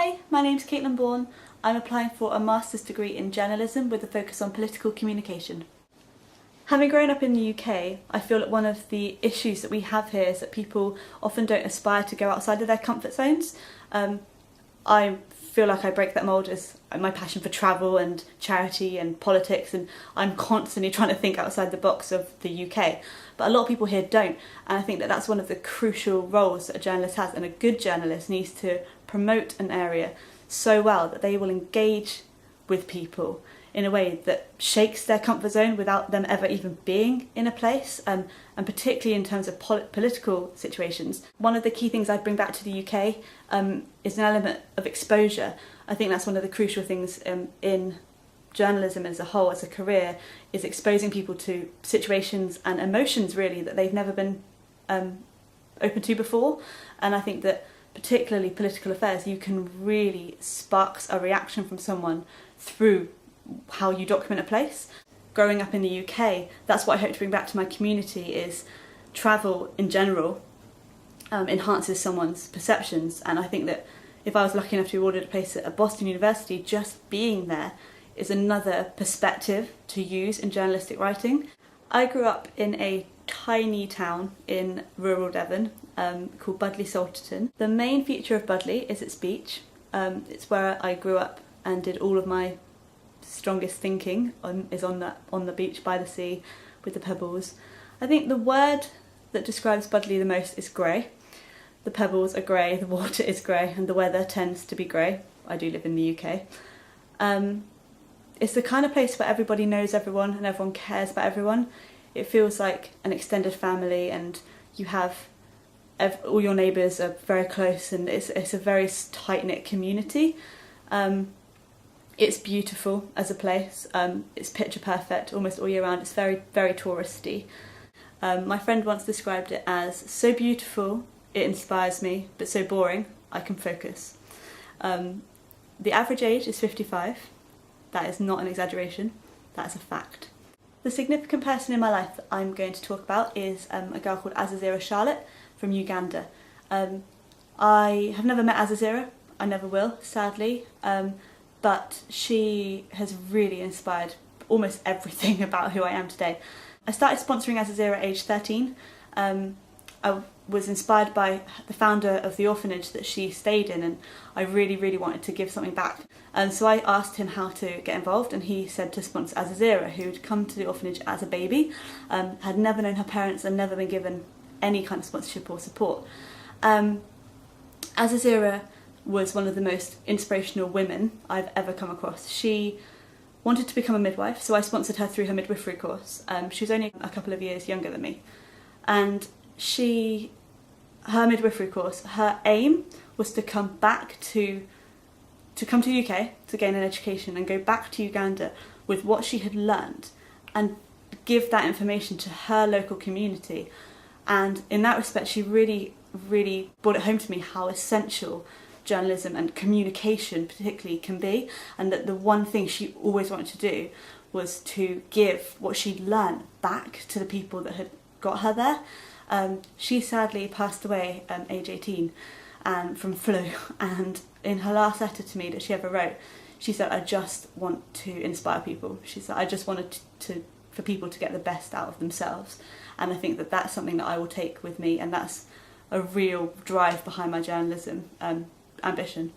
Hi, my name's Caitlin Bourne. I'm applying for a master's degree in journalism with a focus on political communication. Having grown up in the UK, I feel that one of the issues that we have here is that people often don't aspire to go outside of their comfort zones. I feel like I break that mould as my passion for travel and charity and politics, and I'm constantly trying to think outside the box of the UK. But a lot of people here don't, and I think that that's one of the crucial roles that a journalist has, and a good journalist needs to promote an area so well that they will engage with people in a way that shakes their comfort zone without them ever even being in a place, and particularly in terms of political situations. One of the key things I bring back to the UK is an element of exposure. I think that's one of the crucial things in journalism as a whole, as a career, is exposing people to situations and emotions really that they've never been open to before. And I think that particularly political affairs, you can really spark a reaction from someone through how you document a place. Growing up in the UK, that's what I hope to bring back to my community, is travel in general enhances someone's perceptions. And I think that if I was lucky enough to be awarded a place at Boston University, just being there is another perspective to use in journalistic writing. I grew up in a tiny town in rural Devon called Budleigh Salterton. The main feature of Budleigh is its beach. It's where I grew up and did all of my strongest thinking on the beach by the sea with the pebbles. I think the word that describes Budleigh the most is grey. The pebbles are grey, the water is grey, and the weather tends to be grey. I do live in the UK. It's the kind of place where everybody knows everyone and everyone cares about everyone. It feels like an extended family, and you have all your neighbours are very close, and it's a very tight-knit community. It's beautiful as a place. It's picture perfect almost all year round. It's very, very touristy. My friend once described it as so beautiful it inspires me, but so boring I can focus. The average age is 55. That is not an exaggeration, that is a fact. The significant person in my life that I'm going to talk about is a girl called Azazira Charlotte from Uganda. I have never met Azazira, I never will, sadly, but she has really inspired almost everything about who I am today. I started sponsoring Azazira at age 13. I was inspired by the founder of the orphanage that she stayed in, and I really, really wanted to give something back. So I asked him how to get involved, and he said to sponsor Azazira, who'd come to the orphanage as a baby, had never known her parents and never been given any kind of sponsorship or support. Azazira was one of the most inspirational women I've ever come across. She wanted to become a midwife, so I sponsored her through her midwifery course. She was only a couple of years younger than me, and her midwifery course, her aim was to come back to come to the UK to gain an education and go back to Uganda with what she had learned and give that information to her local community. And in that respect, she really, really brought it home to me how essential journalism and communication particularly can be, and that the one thing she always wanted to do was to give what she'd learned back to the people that had got her there. She sadly passed away at age 18 from flu, and in her last letter to me that she ever wrote, she said, "I just want to inspire people." She said, "I just wanted for people to get the best out of themselves." And I think that that's something that I will take with me, and that's a real drive behind my journalism ambition.